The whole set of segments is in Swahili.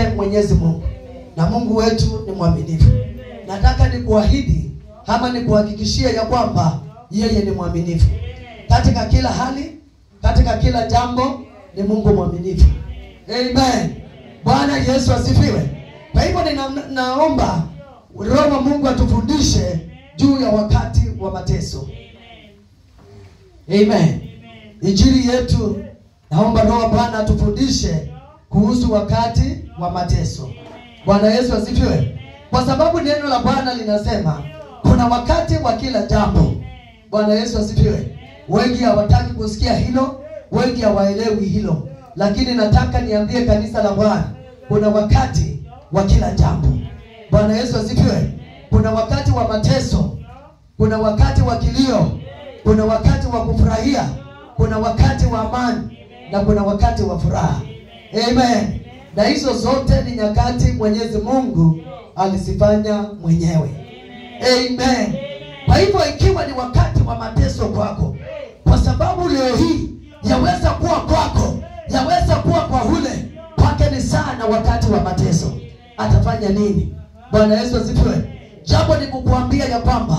Mwenyezi Mungu, na Mungu wetu ni mwaminifu. Nataka nikuahidi ama nikuhakikishie ya kwamba yeye ni mwaminifu katika kila hali, katika kila jambo. Ni Mungu mwaminifu. Amen. Bwana Yesu asifiwe. Kwa hivyo naomba Roho wa Mungu atufundishe juu ya wakati wa mateso. Amen. Injili yetu, naomba Roho wa Bwana atufundishe kuhusu wakati wa mateso. Bwana Yesu asifiwe. Kwa sababu neno la Bwana linasema kuna wakati wa kila jambo. Bwana Yesu asifiwe. Wengi hawataki kusikia hilo, wengi hawaelewi hilo, lakini nataka niambie kanisa la Bwana, kuna wakati wa kila jambo. Bwana Yesu asifiwe. Kuna wakati wa mateso, kuna wakati wa kilio, kuna wakati wa kufurahia, kuna wakati wa amani, na kuna wakati wa furaha. Amen. Na hizo zote ni nyakati Mwenyezi Mungu alizifanya mwenyewe. Amen. Kwa hivyo ikiwa ni wakati wa mateso kwako, kwa sababu leo hii yaweza kuwa kwako, yaweza kuwa kwa ule kwake ni sana wakati wa mateso, atafanya nini? Bwana Yesu asifiwe. Jambo ni kukuambia ya kwamba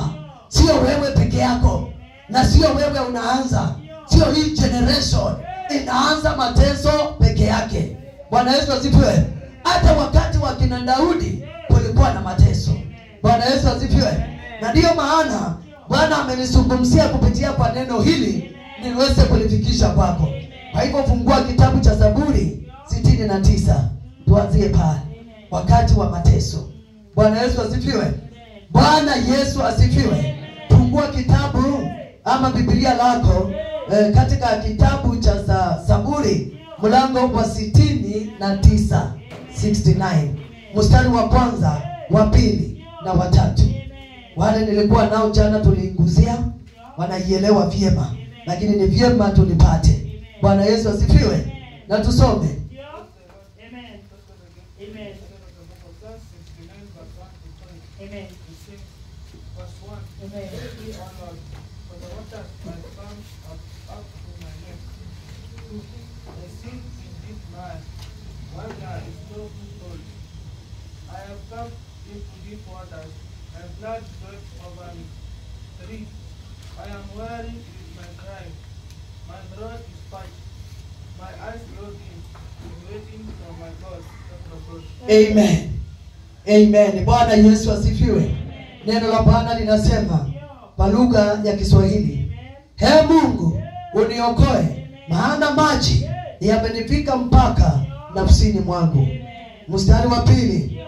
sio wewe peke yako, na sio wewe unaanza, sio hii generation inaanza mateso peke yake. Bwana Yesu asifiwe. Hata wakati wa kina Daudi kulikuwa na mateso. Bwana Yesu asifiwe. Na ndiyo maana Bwana amenizungumzia kupitia kwa neno hili niweze kulifikisha kwako. Kwa hivyo fungua kitabu cha Zaburi 69. Tuanzie pale. Wakati wa mateso. Bwana Yesu asifiwe. Bwana Yesu asifiwe. Fungua kitabu ama Biblia lako katika kitabu cha Zaburi mlango wa 69, 69. Mstari wa kwanza, wa pili na wa tatu. Wale nilikuwa nao jana tuliinguzia, wanaielewa vyema, lakini ni vyema tulipate. Bwana Yesu asifiwe. Na tusome. Amen. Amen. Amen. Verse 1. Amen. For the waters are come up to my neck. I sink in deep mire, while there is no foothold. I have come into deep waters, and blood sweats over me. 3. I am weary with my cry. My throat is parched. My eyes grow dim, waiting for my God. Amen. Amen. Bwana Yesu asifiwe. Neno la Bwana linasema kwa lugha ya Kiswahili, He Mungu uniokoe, maana maji yamenifika mpaka nafsini mwangu. Mstari wa pili,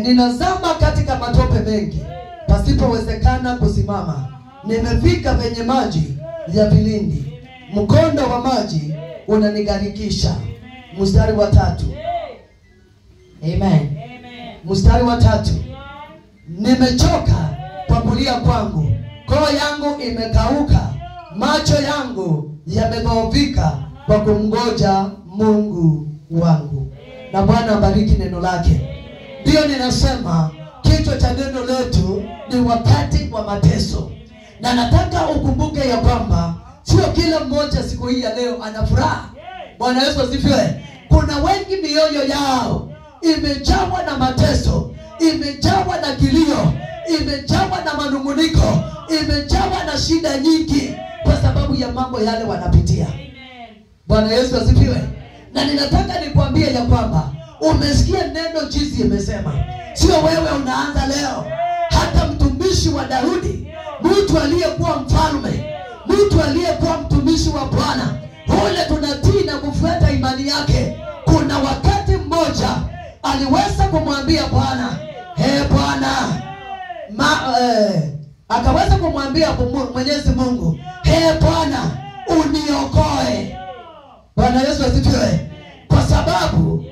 ninazama katika matope mengi, pasipowezekana kusimama. Nimefika penye maji ya vilindi, mkondo wa maji unanigarikisha. Mstari wa tatu. Amen. Mstari wa tatu, nimechoka kwa kulia kwangu, koo yangu imekauka, macho yangu yamedhoofika kwa kumgoja Mungu wangu. Na Bwana abariki neno lake. Ndio ninasema kichwa cha neno letu ni wakati wa mateso. Na nataka ukumbuke ya kwamba sio kila mmoja siku hii ya leo ana furaha. Bwana Yesu asifiwe. Kuna wengi mioyo yao imejawa na mateso, imejawa na kilio, imejawa na manunguniko, imejawa na shida nyingi kwa sababu ya mambo yale wanapitia. Bwana Yesu asifiwe. Na ninataka nikwambie ya kwamba umesikia neno jinsi imesema. Sio wewe unaanza leo. Hata mtumishi wa Daudi, mtu aliyekuwa mfalme, mtu aliyekuwa mtumishi wa Bwana, ule tunatii na kufuata imani yake, kuna wakati mmoja aliweza kumwambia Bwana, Bwana, akaweza kumwambia Mwenyezi Mungu, Bwana uniokoe. Bwana Yesu asifiwe. Kwa sababu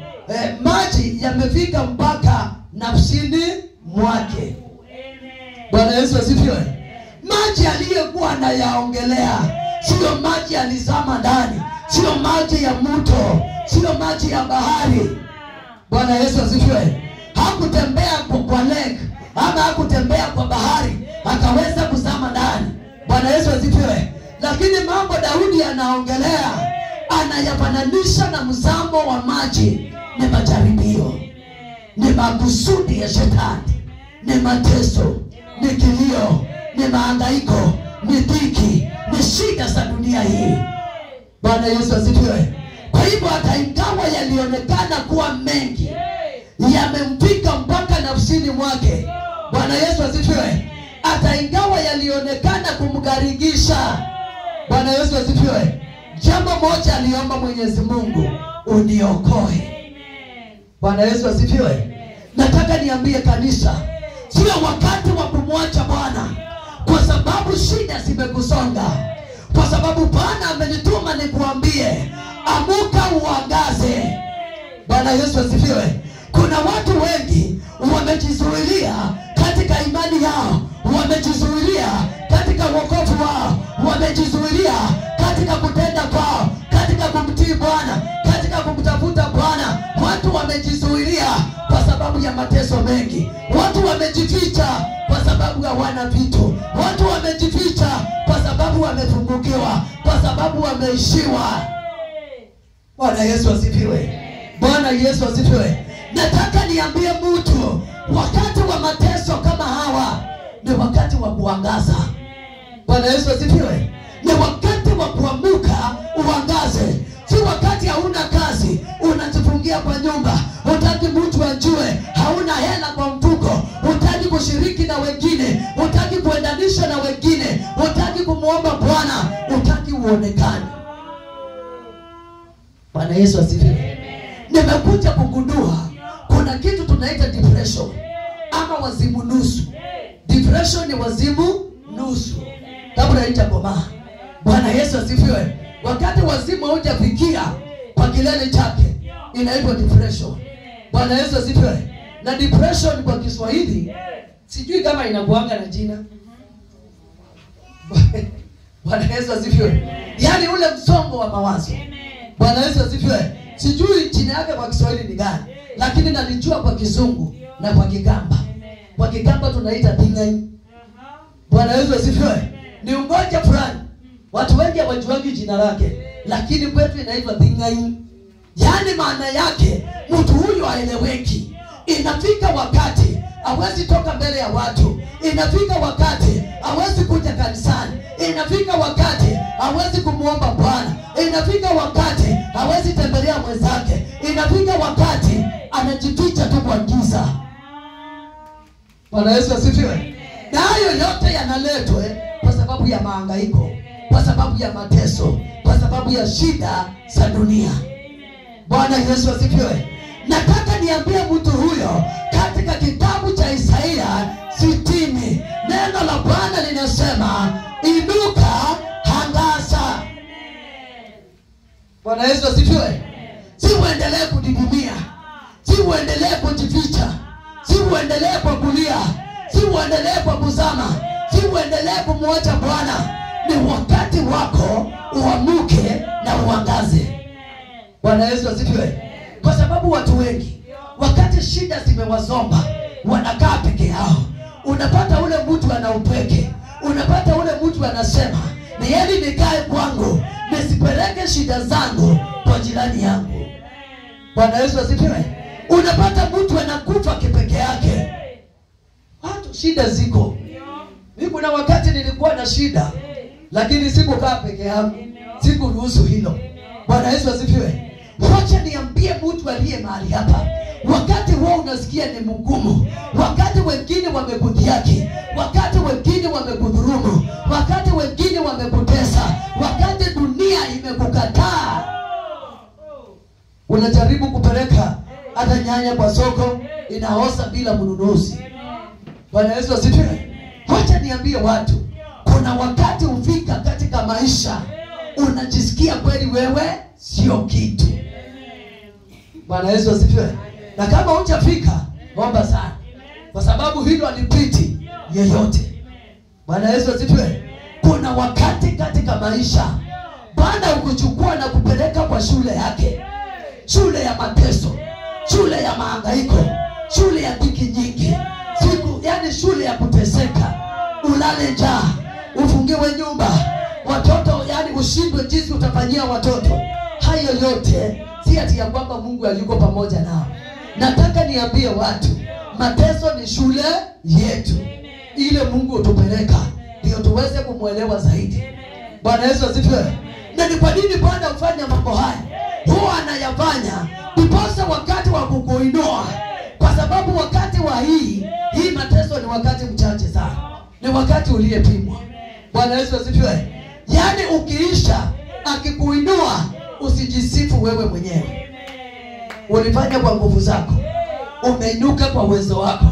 maji yamefika mpaka nafsini mwake. Bwana Yesu asifiwe. Maji aliyekuwa anayaongelea sio maji alizama ndani, sio maji ya mto, sio maji ya bahari. Bwana Yesu asifiwe. Hakutembea kwa lake ama hakutembea kwa bahari akaweza kuzama ndani. Bwana Yesu asifiwe. Lakini mambo Daudi anaongelea anayafananisha na mzamo wa maji ni majaribio, ni makusudi ya shetani, ni mateso, ni kilio, ni mahangaiko, ni dhiki, ni shida za dunia hii. Bwana Yesu asifiwe. Kwa hivyo hata ingawa yalionekana kuwa mengi, yamemfika mpaka nafsini mwake. Bwana Yesu asifiwe. Hata ingawa yalionekana kumgarigisha. Bwana Yesu asifiwe. Jambo moja aliomba Mwenyezi Mungu, uniokoe. Bwana Yesu asifiwe. Nataka niambie kanisa, sio wakati wa kumwacha Bwana kwa sababu shida zimekusonga. Kwa sababu Bwana amenituma nikuambie, amuka uangaze. Bwana Yesu asifiwe. Kuna watu wengi wamejizuilia katika imani yao, wamejizuilia katika wokovu wao, wamejizuilia katika kutenda kwao, katika kumtii Bwana, katika kumtafuta Bwana. Watu wamejizuilia kwa sababu ya mateso mengi. Watu wamejificha kwa sababu hawana vitu. Watu wamejificha kwa sababu wamefungukiwa, kwa sababu wameishiwa. Bwana Yesu asifiwe. Bwana Yesu asifiwe. Nataka niambie mtu, wakati wa mateso kama hawa ni wakati wa kuangaza. Bwana Yesu asifiwe. Ni wakati wa kuamuka uangaze. Si wakati hauna kazi, unajifungia kwa nyumba, hutaki mtu ajue, hauna hela kwa mfuko, hutaki kushiriki na wengine, hutaki kuendanisha na wengine, hutaki kumuomba Bwana, hutaki uonekane. Bwana Yesu asifiwe. Nimekuja kugundua kuna kitu tunaita depression ama wazimu nusu. Depression ni wazimu nusu kabla haijakomaa. Bwana Yesu asifiwe. Wakati wazimu haujafikia kwa kilele chake, inaitwa depression. Bwana Yesu asifiwe. Na depression kwa Kiswahili sijui kama inakuanga na jina. Bwana Yesu asifiwe. Yaani ule msongo wa mawazo. Bwana Yesu asifiwe. Sijui jina yake kwa Kiswahili ni gani, lakini nalijua kwa Kizungu na kwa Kigamba. Kwa Kigamba tunaita thingai. Bwana Yesu asifiwe. Ni ugonjwa fulani. Watu wengi hawajuangi jina lake, lakini kwetu inaitwa thingai. Yaani maana yake mtu huyu haeleweki. Inafika wakati hawezi toka mbele ya watu. Inafika wakati hawezi kuja kanisani. Inafika wakati hawezi kumuomba Bwana. Inafika wakati hawezi tembelea mwenzake. Inafika wakati anajificha tu kwa giza. Bwana Yesu asifiwe. Na hayo yote yanaletwa kwa sababu ya mahangaiko, kwa sababu ya mateso, kwa sababu ya shida za dunia. Bwana Yesu asifiwe. Nataka niambie mtu huyo, katika kitabu cha Isaia 60 neno la Bwana linasema, inuka, angaza. Bwana Yesu asifiwe. Si uendelee kudidimia, si uendelee kujificha, si uendelee kwa kulia, si uendelee kwa kuzama, si uendelee kumwacha Bwana. Ni wakati wako uamuke na uangaze. Bwana Yesu asifiwe. Kwa sababu watu wengi wakati shida zimewazomba wanakaa peke yao. Unapata ule mtu ana upweke, unapata ule mtu anasema, ni heri nikae kwangu, nisipeleke shida zangu kwa jirani yangu. Bwana Yesu asifiwe. Unapata mtu anakufa kipeke yake. Watu shida ziko. Mimi kuna wakati nilikuwa na shida, lakini sikukaa peke yangu, sikuruhusu hilo. Bwana Yesu asifiwe. Wacha niambie mtu aliye mahali hapa, wakati wewe unasikia ni mgumu, wakati wengine wamekudhiaki, wakati wengine wamekudhurumu, wakati wengine wamekutesa, wakati dunia imekukataa, unajaribu kupeleka hata nyanya kwa soko, inaoza bila mnunuzi. Bwana Yesu asifiwe. Wacha niambie watu, kuna wakati ufika katika maisha unajisikia kweli wewe sio kitu. Bwana Yesu asifiwe. Na kama hujafika, omba sana, kwa sababu hilo alipiti yeyote. Bwana Yesu asifiwe. Kuna wakati katika maisha Bwana ukuchukua na kupeleka kwa shule yake, shule ya mateso, shule ya mahangaiko, shule ya dhiki nyingi, yani shule ya kuteseka, ulale njaa, ufungiwe nyumba, watoto yani ushindwe jinsi utafanyia watoto. Hayo yote si ati ya kwamba Mungu yuko pamoja nao. Nataka niambie watu, mateso ni shule yetu. Ile Mungu utupeleka ndio tuweze kumuelewa zaidi. Bwana Yesu asifiwe. Na ni kwa nini Bwana hufanya mambo haya? Huwa anayafanya ndiposa wakati wa kukuinua, kwa sababu wakati wa hii mateso ni wakati mchache sana. Ni wakati uliyepimwa. Bwana Yesu asifiwe. Yaani ukiisha akikuinua, usijisifu wewe mwenyewe. Ulifanya kwa nguvu zako. Umeinuka kwa uwezo wako.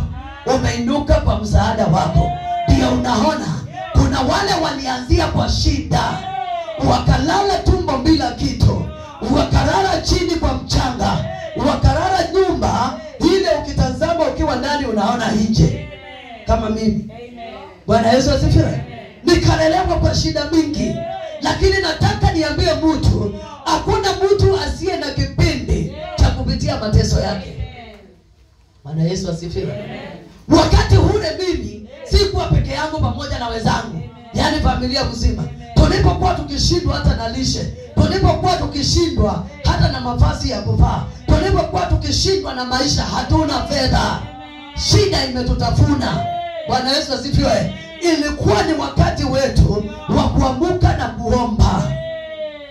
Umeinuka kwa msaada wako. Ndio unaona kuna wale walianzia kwa shida, wakalala tumbo bila kitu, wakalala chini kwa mchanga, wakalala nyumba ile ukitazama ukiwa ndani unaona nje kama mimi. Bwana Yesu asifiwe. Nikalelewa kwa shida mingi, lakini nataka niambie mtu, hakuna mtu asiye na kipindi cha kupitia mateso yake. Bwana Yesu asifiwe. Wakati ule mimi sikuwa peke yangu, pamoja na wenzangu, yani familia mzima. Tulipokuwa tukishindwa hata na lishe, tulipokuwa tukishindwa hata na mavazi ya kuvaa, tulipokuwa tukishindwa na maisha, hatuna fedha, shida imetutafuna. Bwana Yesu asifiwe. Ilikuwa ni wakati wetu wa kuamuka na kuomba.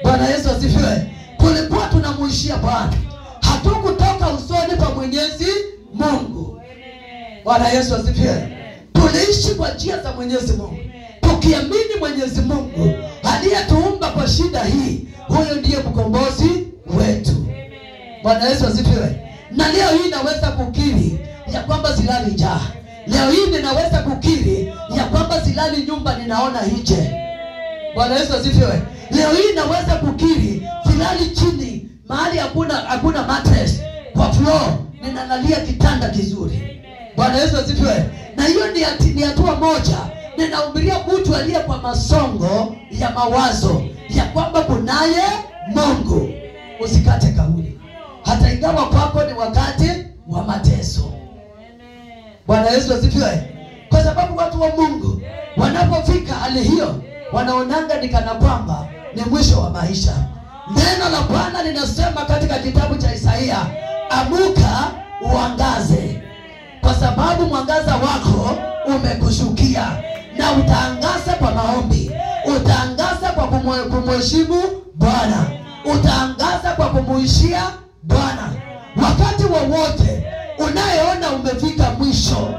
Bwana Yesu asifiwe. Tulikuwa tunamuishia Bwana, hatukutoka usoni pa Mwenyezi Mungu. Bwana Yesu asifiwe. Tuliishi kwa njia za Mwenyezi Mungu, tukiamini Mwenyezi Mungu aliyetuumba kwa shida hii, huyo ndiye mkombozi wetu. Bwana Yesu asifiwe. Na leo hii naweza kukiri ya kwamba silali njaa. Leo hii ninaweza kukiri ya kwamba silali nyumba ninaona nje. Bwana Yesu asifiwe. Leo hii naweza kukiri silali chini mahali hakuna mattress, kwa floor ninalalia kitanda kizuri. Bwana Yesu asifiwe. Na hiyo ni hatua moja. Ninahubiria mtu aliye kwa masongo ya mawazo ya kwamba kunaye Mungu. Usikate kauli, hata ingawa kwako ni wakati wa mateso. Bwana Yesu asifiwe. Kwa sababu watu wa Mungu wanapofika hali hiyo, wanaonanga ni kana kwamba ni mwisho wa maisha. Neno la Bwana linasema katika kitabu cha Isaia, amuka uangaze, kwa sababu mwangaza wako umekushukia. Na utaangaza kwa maombi, utaangaza kwa kumheshimu Bwana, utaangaza kwa kumuishia Bwana. Wakati wowote unayeona umefika mwisho,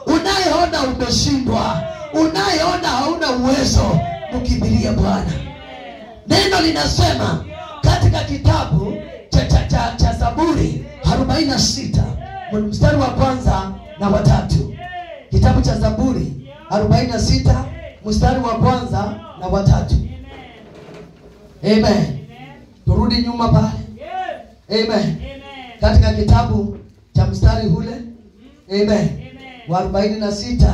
unayeona umeshindwa, unayeona hauna uwezo, mkimbilie Bwana. Neno linasema katika kitabu cha Zaburi 46 mstari wa 1 na wa 3. Kitabu cha Zaburi 46 mstari wa 1 na wa 3. Amen. Turudi nyuma pale. Amen. Katika kitabu cha mstari ule, amen, wa 46.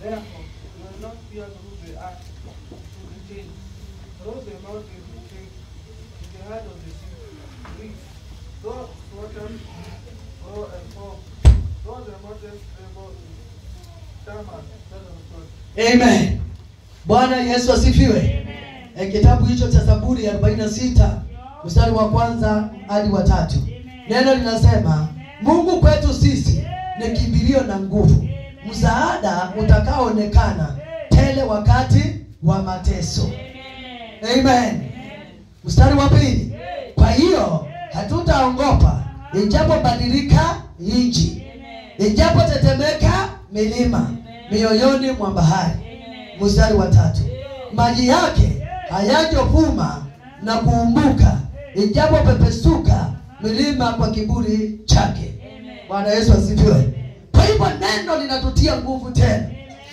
Therefore, you will not fear those they are to the change. Those the mountains will change in the heart of the sea. Reef, though water grow and fall, though the mountains tremble in Taman, that of God. Amen. Bwana Yesu asifiwe. Kitabu hicho cha Zaburi 46 mstari wa 1 hadi wa 3. Neno linasema, Mungu kwetu sisi ni kimbilio na nguvu, msaada utakaoonekana tele wakati wa mateso. Amen. Mstari wa 2. Kwa hiyo hatutaogopa ijapo badilika nchi, ijapo tetemeka milima mioyoni mwa bahari. Mstari wa 3. Maji yake hayajovuma na kuumbuka, ijapo pepesuka milima kwa kiburi chake. Bwana Yesu asifiwe. Kwa hivyo neno linatutia nguvu tena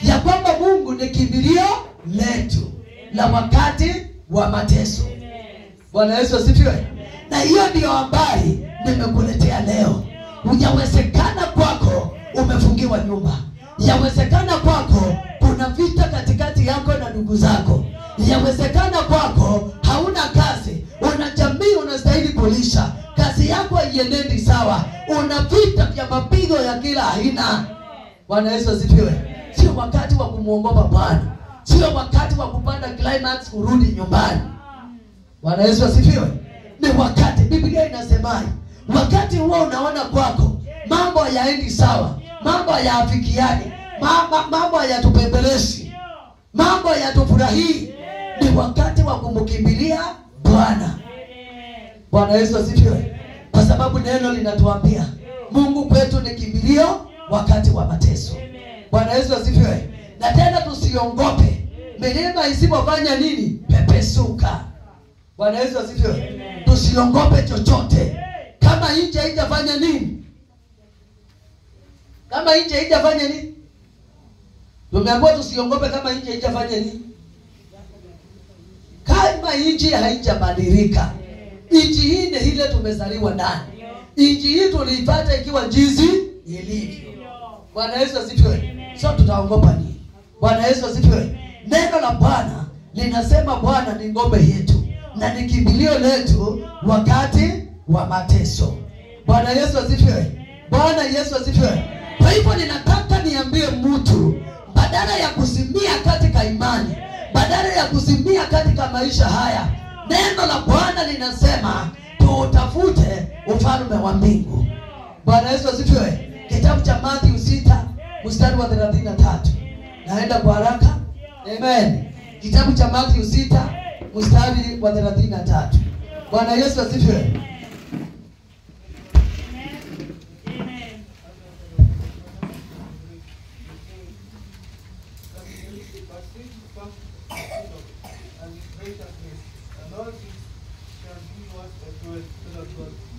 ya kwamba Mungu ni kimbilio letu la wakati wa mateso. Bwana Yesu asifiwe. Na hiyo ndio habari nimekuletea leo. Hujawezekana kwako umefungiwa nyumba. Yawezekana kwako kuna vita katikati yako na ndugu zako. Yawezekana kwako hauna kazi. Una jamii unastahili kulisha. Kazi yako haiendendi sawa, una vita vya mapigo ya kila aina. Bwana Yesu asifiwe. Sio wakati wa kumuogopa Bwana, sio wakati wa kupanda climax kurudi nyumbani. Bwana Yesu asifiwe. Ni wakati, Biblia inasemaje? Wakati huo unaona kwako mambo hayaendi sawa, mambo hayaafikiani, mambo hayatupembeleshi, mambo hayatufurahii, ni wakati wa kumkimbilia Bwana. Bwana Yesu asifiwe. Kwa sababu neno linatuambia Mungu kwetu ni kimbilio wakati wa mateso. Bwana Yesu asifiwe. Na tena tusiongope milima isipofanya nini? Pepesuka. Bwana Yesu asifiwe. Tusiongope chochote kama nje haijafanya nini? Kama nje haijafanya nini? Tumeambiwa tusiongope kama nje haijafanya nini? Kama nchi haijabadilika. Nchi hii ni ile tumezaliwa ndani. Nchi hii tuliipata ikiwa jinsi ilivyo. Bwana Yesu asifiwe. So tutaogopa nini? Bwana Yesu asifiwe. Neno la Bwana linasema Bwana ni ngome yetu na ni kimbilio letu wakati wa mateso. Bwana Yesu asifiwe. Bwana Yesu asifiwe. Kwa hivyo ninataka niambie mtu, badala ya kusimia katika imani, badala ya kusimia katika maisha haya, neno la Bwana linasema tutafute ufalme wa mbingu. Bwana Yesu asifiwe. Kitabu cha Mathayo 6 mstari wa 33. Naenda kwa haraka. Amen. Kitabu cha Mathayo 6 mstari wa 33. Bwana Yesu asifiwe.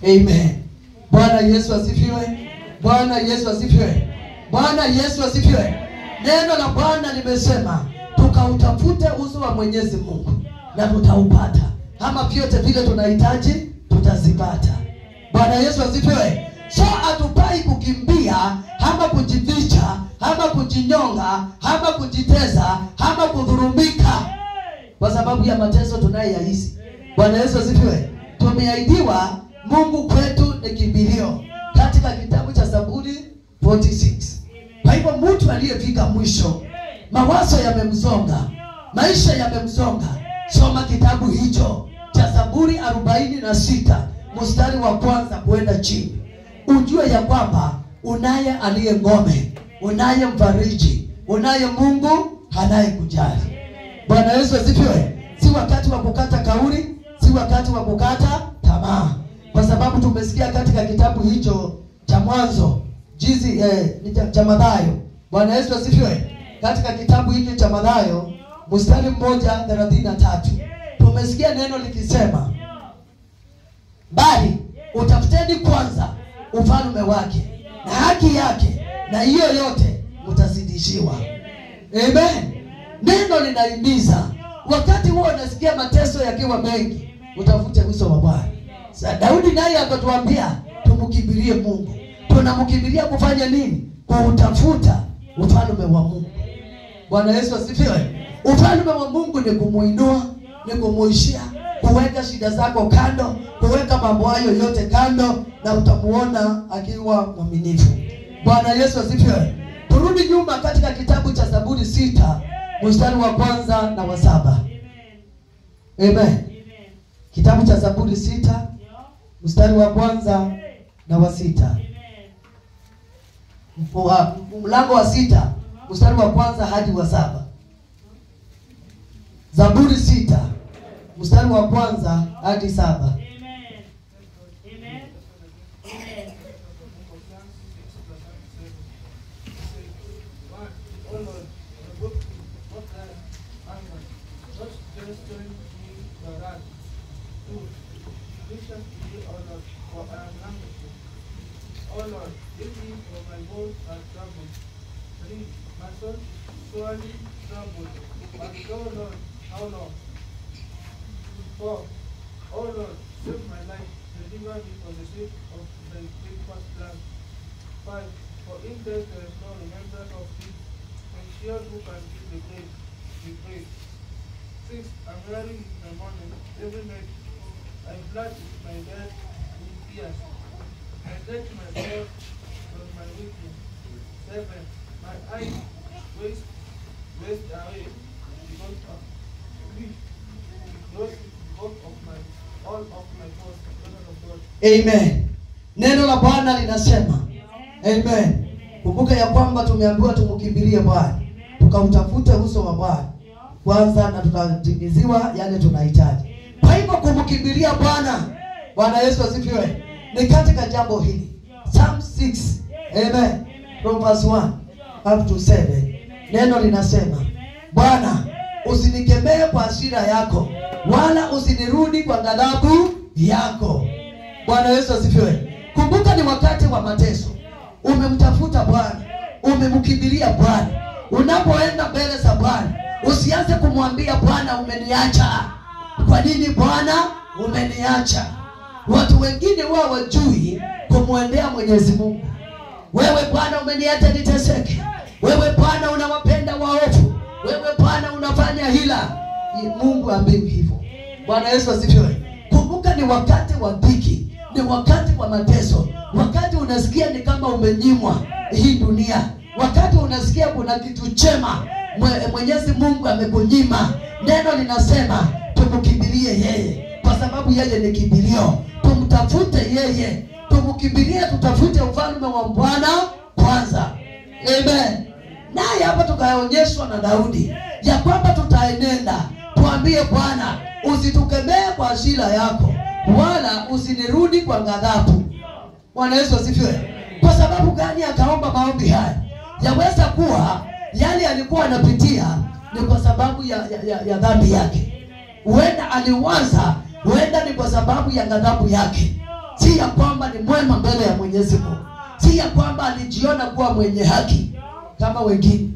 Amen. Bwana Yesu asifiwe. Bwana Yesu asifiwe. Bwana Yesu asifiwe. Neno la Bwana limesema tukautafute uso wa Mwenyezi Mungu na tutaupata. Ama vyote vile tunahitaji tutazipata. Bwana Yesu asifiwe. So hatupai kukimbia ama kujificha ama kujinyonga ama kujiteza ama kudhurumika kwa sababu ya mateso tunayoyaishi. Bwana Yesu asifiwe. Tumeahidiwa Mungu kwetu ni kimbilio katika kitabu cha Zaburi 46. Kwa hivyo mtu aliyefika mwisho, mawazo yamemsonga, maisha yamemsonga, soma kitabu hicho cha Zaburi 46 mstari wa kwanza kuenda chini. Ujue ya kwamba unaye aliye ngome, unaye mfariji, unaye Mungu anayekujali. Bwana Yesu asifiwe. Si wakati wa kukata kauli, si wakati wa kukata tamaa. Kwa sababu tumesikia katika kitabu hicho cha Mwanzo jinsi cha Mathayo. Bwana Yesu asifiwe. Katika kitabu hiki cha Mathayo mstari 1:33 tumesikia neno likisema, bali utafuteni kwanza ufalme wake na haki yake, na hiyo yote mtazidishiwa. Amen. Neno linahimiza wakati huo unasikia mateso yakiwa mengi, utafute uso wa Bwana. Sasa Daudi naye akatuambia tumkimbilie Mungu. Tunamkimbilia kufanya nini? Kuutafuta ufalme wa Mungu. Bwana Yesu asifiwe. Ufalme wa Mungu ni kumuinua, ni kumuishia, kuweka shida zako kando, kuweka mambo hayo yote kando, na utamuona akiwa mwaminifu. Bwana Yesu asifiwe. Turudi nyuma katika kitabu cha Zaburi 6 mstari wa kwanza na wa 7. Amen. Kitabu cha Zaburi 6 mstari wa kwanza na wa 6. Mlango wa 6 mstari wa kwanza hadi wa 7. Zaburi 6 mstari wa kwanza hadi 7. Oh Lord, give me for my bones are troubled. 3. My soul is sorely troubled. But thou, Lord, how long? 4. Oh Lord, save my life. Deliver me for the sake of thy steadfast love. 5. For in death there is no remembrance of thee, and sure who can give the grave be praised. 6. I'm weary in the morning, every night I flashed my bed with tears. I said to myself from my weakness. 7. My eyes waste away because of me. Those both of my all of my thoughts, children of God. Amen. Neno la Bwana linasema amen. Kumbuka ya kwamba tumeambiwa tumkimbilie Bwana, tukautafute uso wa Bwana kwanza, na tutatimiziwa yale tunahitaji. Kwa hivyo kumkimbilia Bwana, Bwana Yesu asifiwe, ni katika jambo hili. Psalm 6 amen from verse 1 up to 7, neno linasema, Bwana usinikemee kwa hasira yako, wala usinirudi kwa ghadhabu yako. Bwana Yesu asifiwe. Kumbuka ni wakati wa mateso. Umemtafuta Bwana, umemkimbilia Bwana. Unapoenda mbele za Bwana, usianze kumwambia Bwana umeniacha. Kwa nini Bwana umeniacha? Watu wengine wao wajui kumwendea Mwenyezi Mungu. Wewe Bwana umeniacha niteseke. Wewe Bwana unawapenda waovu. Wewe Bwana unafanya hila. Mungu ambiwi hivyo. Bwana Yesu asifiwe. Kumbuka ni wakati wa dhiki, ni wakati wa mateso, wakati unasikia ni kama umenyimwa hii dunia, wakati unasikia kuna kitu chema Mwenyezi Mungu amekunyima. Neno linasema tumkimbilie yeye, kwa sababu yeye ni kimbilio. Tumtafute yeye, tumkimbilie, tutafute ufalme wa Bwana kwanza. Amen. Naye hapa tukaonyeshwa na Daudi ya kwamba tutaenenda tuambie Bwana usitukemee kwa hasira yako, wala usinirudi kwa ghadhabu. Bwana Yesu asifiwe. Kwa sababu gani akaomba maombi haya? Yaweza kuwa yale alikuwa anapitia ni kwa sababu ya dhambi yake. Huenda aliwaza, huenda ni kwa sababu ya ghadhabu yake. Si ya kwamba ni mwema mbele ya Mwenyezi Mungu. Si ya kwamba alijiona kuwa mwenye haki kama wengine.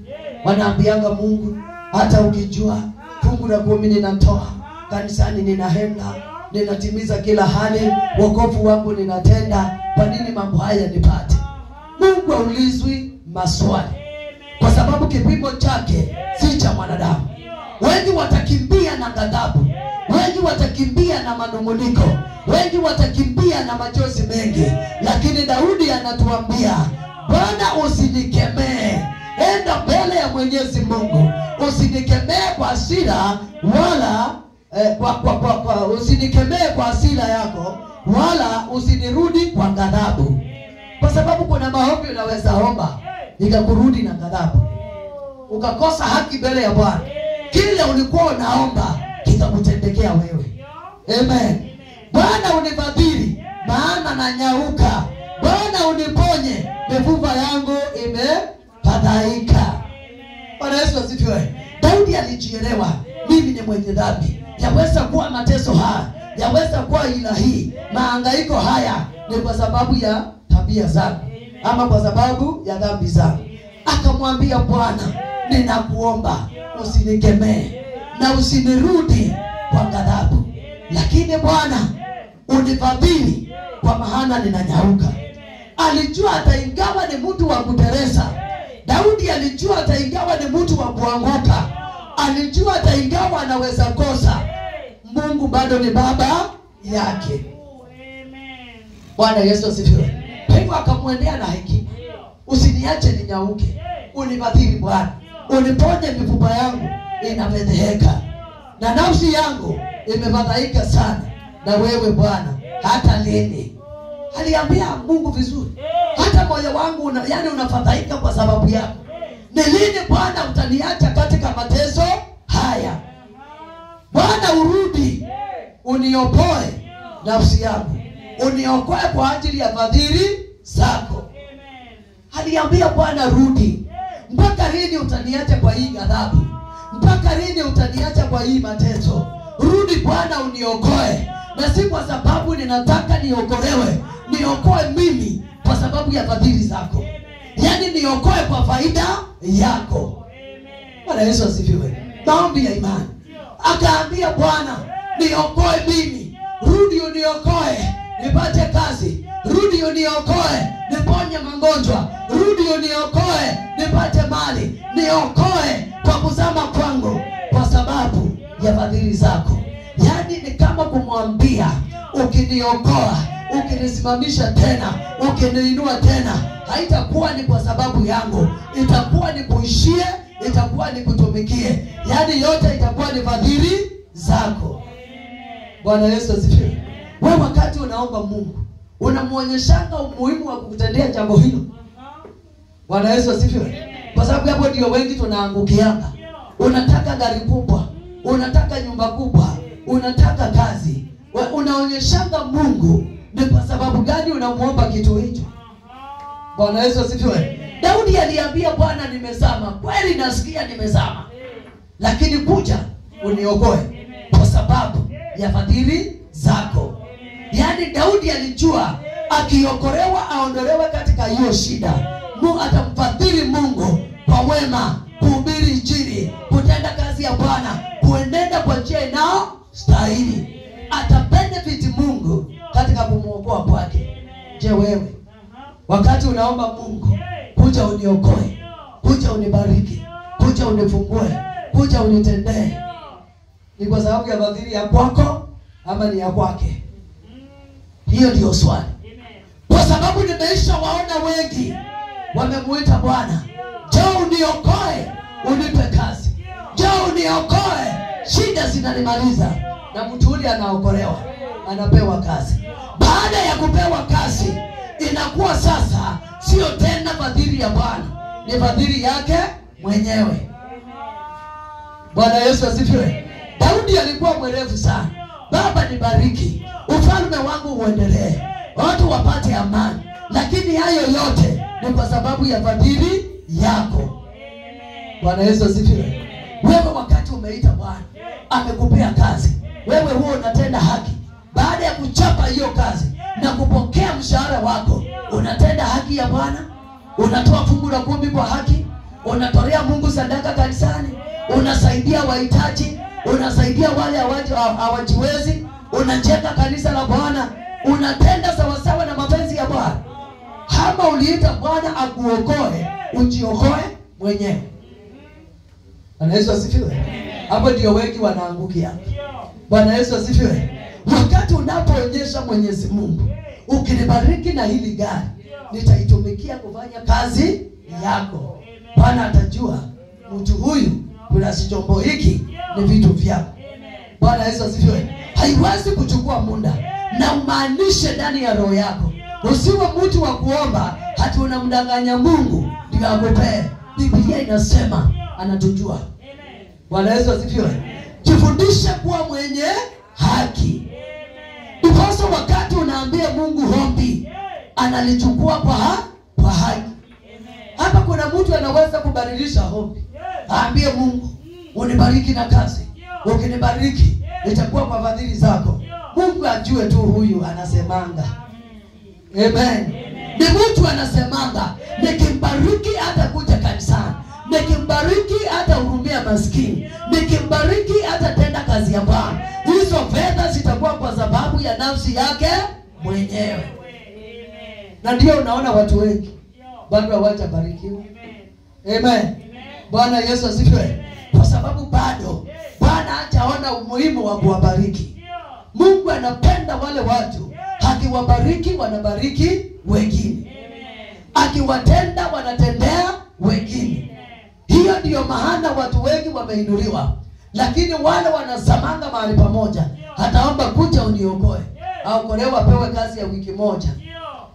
Wanaambianga Mungu, hata ukijua fungu la 10 ninatoa, kanisani ninaenda, ninatimiza kila hali, wokovu wangu ninatenda, kwa nini mambo haya nipate? Mungu haulizwi maswali, kwa sababu kipimo chake si cha mwanadamu. Wengi watakimbia na ghadhabu, wengi watakimbia na manunguniko, wengi watakimbia na machozi mengi, lakini Daudi anatuambia, Bwana usinikemee. Enda mbele ya Mwenyezi Mungu, usinikemee kwa hasira, wala usinikemee kwa hasira yako, wala usinirudi kwa ghadhabu. Kwa sababu kuna maombi unaweza omba ikakurudi na ghadhabu, ukakosa haki mbele ya Bwana. Kile ulikuwa unaomba kikakutendekea wewe. Amen. Bwana unifadhili, maana nanyauka. Bwana uniponye, mifupa yangu imefadhaika. Bwana Yesu asifiwe. Daudi alijielewa, mimi ni mwenye dhambi. Yaweza kuwa mateso haya, yaweza kuwa ila hii, mahangaiko haya ni kwa sababu ya tabia zangu, ama kwa sababu ya dhambi zangu. Akamwambia Bwana, ninakuomba usinikemee na usinirudi kwa ghadhabu, lakini Bwana unifadhili, kwa maana ninanyauka. Alijua hata ingawa ni mtu wa kuteresa. Daudi alijua hata ingawa ni mtu wa kuanguka, alijua hata ingawa anaweza kosa, Mungu bado ni baba yake. Bwana Yesu asifiwe. Kwa hivyo akamwendea na hekima, usiniache ninyauke, unifadhili Bwana, uniponye mifupa yangu inafedheheka, na nafsi yangu imefadhaika sana na wewe Bwana, hata lini? Aliambia Mungu vizuri, hata moyo wangu unafadhaika kwa sababu yako. Ni lini Bwana utaniacha katika mateso haya? Bwana urudi, uniokoe nafsi yangu, uniokoe kwa ajili ya fadhili zako. Aliambia Bwana rudi. Mpaka lini utaniacha kwa hii ghadhabu? Mpaka lini utaniacha kwa hii mateso? Rudi Bwana uniokoe. Na si kwa sababu ninataka niokolewe, niokoe mimi kwa sababu ya fadhili zako. Yaani niokoe kwa faida yako. Bwana Yesu asifiwe. Maombi ya imani. Akaambia Bwana, niokoe mimi. Rudi uniokoe nipate kazi. Rudi uniokoe niponye magonjwa. Rudi uniokoe nipate mali. Niokoe kwa kuzama kwangu kwa sababu ya fadhili zako. Yaani ni kama kumwambia ukiniokoa, ukinisimamisha tena, ukiniinua tena, haitakuwa ni kwa sababu yangu, itakuwa ni kuishie, itakuwa ni kutumikie. Yaani yote itakuwa ni fadhili zako. Bwana Yesu asifiwe. Wewe wakati unaomba Mungu, unamuonyeshanga umuhimu wa kukutendea jambo hilo. Bwana Yesu asifiwe. Kwa sababu hapo ndio wengi tunaangukianga. Unataka gari kubwa, unataka nyumba kubwa, unataka kazi. Unaonyeshanga Mungu ni kwa sababu gani unamuomba kitu hicho. Bwana Yesu asifiwe. Daudi aliambia Bwana, nimezama. Kweli nasikia nimezama, lakini kuja uniokoe kwa sababu ya fadhili zako. Yaani Daudi alijua akiokolewa, aondolewe katika hiyo shida, Mungu atamfadhili Mungu kwa wema, kuhubiri injili, kutenda kazi ya Bwana, kuenenda kwa njia inayostahili. Atabenefit Mungu katika kumuokoa kwake. Je, wewe wakati unaomba Mungu, kuja uniokoe, kuja unibariki, kuja unifungue, kuja unitendee, ni kwa sababu ya fadhili ya kwako ama ni ya kwake? Hiyo ndio swali. Kwa sababu nimeisha waona wengi wamemuita Bwana, njoo uniokoe, unipe kazi, njoo uniokoe, shida zinanimaliza. Na mtu yule anaokolewa, anapewa kazi. Baada ya kupewa kazi, inakuwa sasa sio tena fadhili ya Bwana, ni fadhili yake mwenyewe. Bwana Yesu asifiwe. Daudi alikuwa mwerevu sana. Baba, nibariki, ufalme wangu uendelee, watu wapate amani. Lakini hayo yote ni kwa sababu ya fadhili yako. Bwana Yesu asifiwe. Wewe wakati umeita Bwana, amekupea kazi, wewe huo unatenda haki. Baada ya kuchapa hiyo kazi na kupokea mshahara wako, unatenda haki ya Bwana, unatoa fungu la 10 kwa haki, unatolea Mungu sadaka kanisani, unasaidia wahitaji, unasaidia wale hawajiwezi, unajenga kanisa la Bwana, unatenda sawasawa na mapenzi ya Bwana. Kama uliita Bwana akuokoe, ujiokoe mwenyewe. Bwana Yesu asifiwe. Hapo ndio wengi wanaangukia. Bwana Yesu asifiwe. Wakati unapoonyesha Mwenyezi Mungu, ukinibariki na hili gari, nitaitumikia kufanya kazi yako, Bwana atajua mtu huyu kuna chombo hiki ni vitu vyako. Bwana Yesu asifiwe. Haiwezi kuchukua muda, na umaanishe ndani ya roho yako. Usiwe mtu wa kuomba hati unamdanganya Mungu ndio akupee. Biblia inasema anatujua. Bwana Yesu asifiwe. Jifundishe kuwa mwenye haki. Ndiposa wakati unaambia Mungu ombi, analichukua kwa haki. Hapa kuna mtu anaweza kubadilisha ombi. Aambie Mungu, unibariki na kazi. Ukinibariki, itakuwa kwa fadhili zako. Mungu ajue tu huyu anasemanga. Amen. Ni mtu anasemanga, nikimbariki hata kuja kanisani, nikimbariki hata hurumia maskini, nikimbariki hata tenda kazi ya Bwana. Hizo fedha zitakuwa kwa sababu ya nafsi yake mwenyewe. Na ndio unaona watu wengi bado hawajabarikiwa. Amen. Bwana Yesu asifiwe. Kwa sababu bado Bwana hajaona umuhimu wa kuwabariki. Mungu anapenda wale watu, akiwabariki wanabariki wengine, akiwatenda wanatendea wengine. Hiyo ndiyo maana watu wengi wameinuliwa. Lakini wale wanasamanga mahali pamoja, hataomba kuja uniokoe, aokolewa apewe kazi ya wiki moja.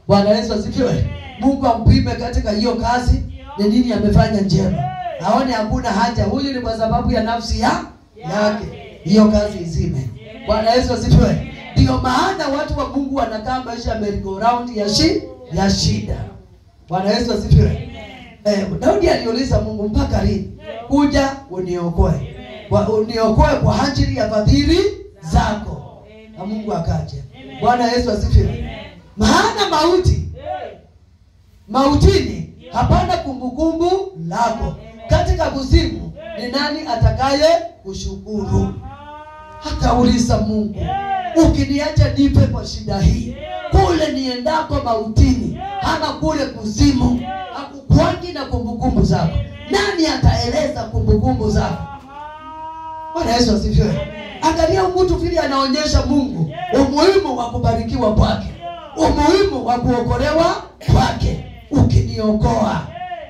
Bwana Yesu asifiwe. Mungu ampime katika hiyo kazi ni nini amefanya njema, aone hakuna haja, huyu ni kwa sababu ya nafsi yake, hiyo kazi izime. Bwana Yesu asifiwe. Ndio maana watu wa Mungu wanakaa maisha merry-go-round ya shida. Bwana Yesu asifiwe. Daudi aliuliza Mungu, mpaka lini? Kuja uniokoe. Uniokoe kwa ajili ya fadhili zako. Na Mungu akaja. Bwana Yesu asifiwe. Maana mautini hapana kumbukumbu lako. Katika kuzimu ni nani atakaye kushukuru? Akauliza Mungu, ukiniacha nipe kwa shida hii, kule niendako mautini ama kule kuzimu, hakukwangi na kumbukumbu zako. Nani ataeleza kumbukumbu zako? Bwana Yesu asifiwe. Angalia mtu vile anaonyesha Mungu umuhimu wa kubarikiwa kwake, umuhimu wa kuokolewa kwake. Ukiniokoa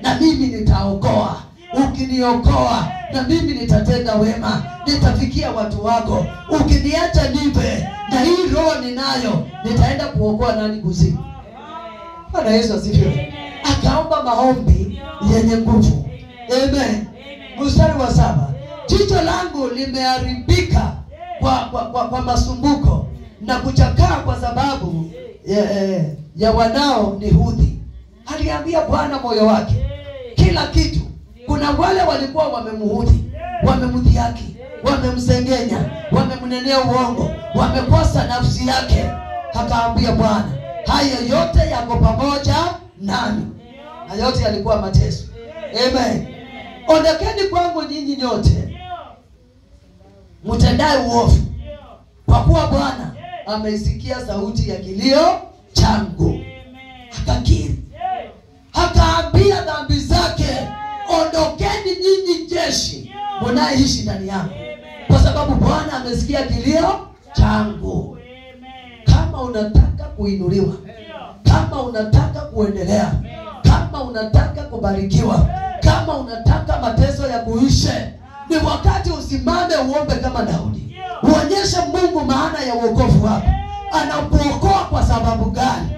na mimi nitaokoa, ukiniokoa na mimi nitatenda wema, nitafikia watu wako. Ukiniacha nipe na hii roho ninayo, nitaenda kuokoa nani kuzimu? Bwana Yesu asifiwe. Akaomba maombi yenye nguvu. Amen. Mstari wa 7. Jicho langu limeharibika kwa masumbuko na kuchakaa kwa sababu ya wanao nihudhi. Aliambia Bwana moyo wake kila kitu. Kuna wale walikuwa wamemuhudhi, wamemdhihaki, wamemsengenya, wamemnenea uongo, wamekosa nafsi yake. Akaambia Bwana, haya yote yako pamoja nami. Na yote yalikuwa mateso. Amen. Ondokeni kwangu nyinyi nyote mtendaye uovu, kwa kuwa Bwana ameisikia sauti ya kilio changu. Akakiri, akaambia dhambi zake, ondokeni nyinyi jeshi mnaishi ndani yangu, kwa sababu Bwana amesikia kilio changu. Kama unataka kuinuliwa, kama unataka kuendelea, kama unataka kubarikiwa, kama unataka mateso ya kuishe, ni wakati usimame uombe kama Daudi. Uonyeshe Mungu maana ya wokovu wako. Anakuokoa kwa sababu gani?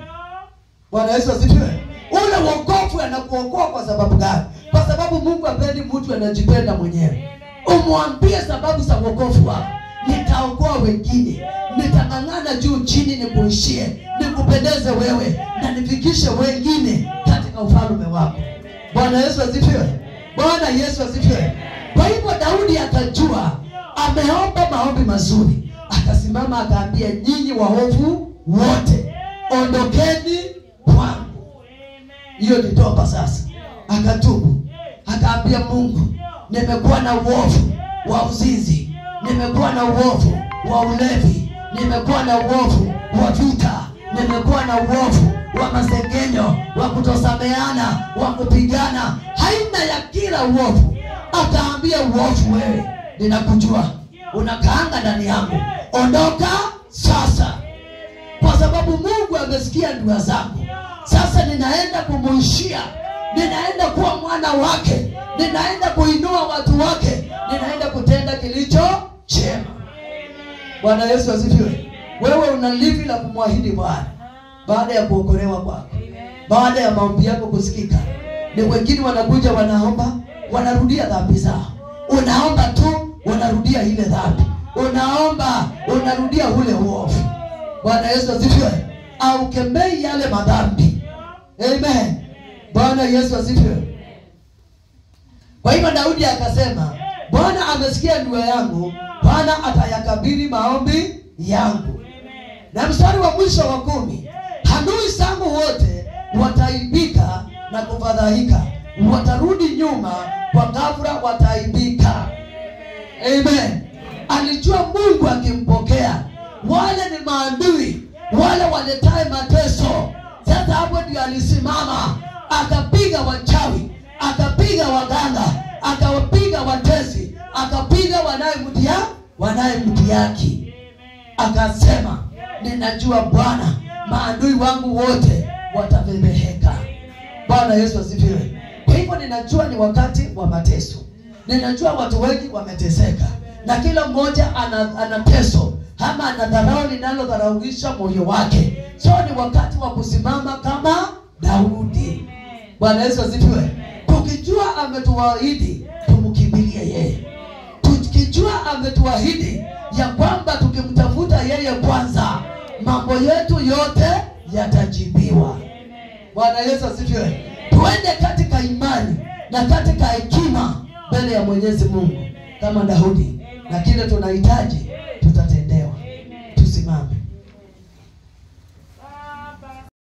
Bwana Yesu asifiwe. Ule wokovu anakuokoa kwa sababu gani? Kwa sababu Mungu hapendi mtu anajipenda mwenyewe. Umwambie sababu za wokovu wako. Nitaokoa wengine, nitang'ang'ana juu chini nikuishie, nikupendeze wewe na nifikishe wengine katika ufalme wako. Bwana Yesu asifiwe. Bwana Yesu asifiwe. Kwa hivyo Daudi akajua ameomba maombi mazuri, akasimama akaambia, nyinyi waovu wote ondokeni kwangu. Hiyo ni toba sasa. Akatubu, akaambia Mungu, nimekuwa na uovu wa uzinzi, nimekuwa na uovu wa ulevi, nimekuwa na uovu wa vita, nimekuwa na uovu wa masengenyo, wa kutosameana, wa kupigana, haina ya kila uovu. Akaambia uovu, wewe ninakujua, unakaanga ndani yangu, ondoka sasa, kwa sababu Mungu amesikia dua zangu. Sasa ninaenda kumuishia, ninaenda kuwa mwana wake, ninaenda kuinua watu wake, ninaenda kutenda kilicho chema. Bwana Yesu asifiwe. Wewe una lipi la kumwahidi Bwana baada ya kuokolewa kwako, baada ya maombi yako kusikika? Ni wengine wanakuja wanaomba, wanarudia dhambi zao. Unaomba tu, wanarudia ile dhambi. Unaomba, unarudia ule uovu. Bwana Yesu asifiwe. Au kemei yale madhambi. Amen. Bwana Yesu asifiwe. Kwa hivyo Daudi akasema, Bwana amesikia dua yangu, Bwana atayakabili maombi yangu. Na mstari wa mwisho wa 10, adui zangu wote wataibika na kufadhaika, watarudi nyuma kwa ghafla, wataibika. Amen. Alijua Mungu akimpokea. Wale ni maadui, wale waletae mateso. Sasa hapo ndio alisimama, akapiga wachawi, akapiga waganga, akawapiga watesi, akapiga wanayemdhihaki. Akasema, ninajua Bwana, maadui wangu wote watabebeheka. Bwana Yesu asifiwe. Kwa hivyo ninajua ni wakati wa mateso. Ninajua watu wengi wameteseka, na kila mmoja ana teso ama ana dharau linalodharauisha moyo wake. So ni wakati wa kusimama kama Daudi. Bwana Yesu asifiwe. Tukijua ametuahidi, tumkimbilie yeye. Tukijua ametuahidi ya kwamba tukimtafuta yeye kwanza, mambo yetu yote yatajibiwa. Bwana Yesu asifiwe. Tuende katika imani na katika hekima mbele ya Mwenyezi Mungu kama Daudi. Na kile tunahitaji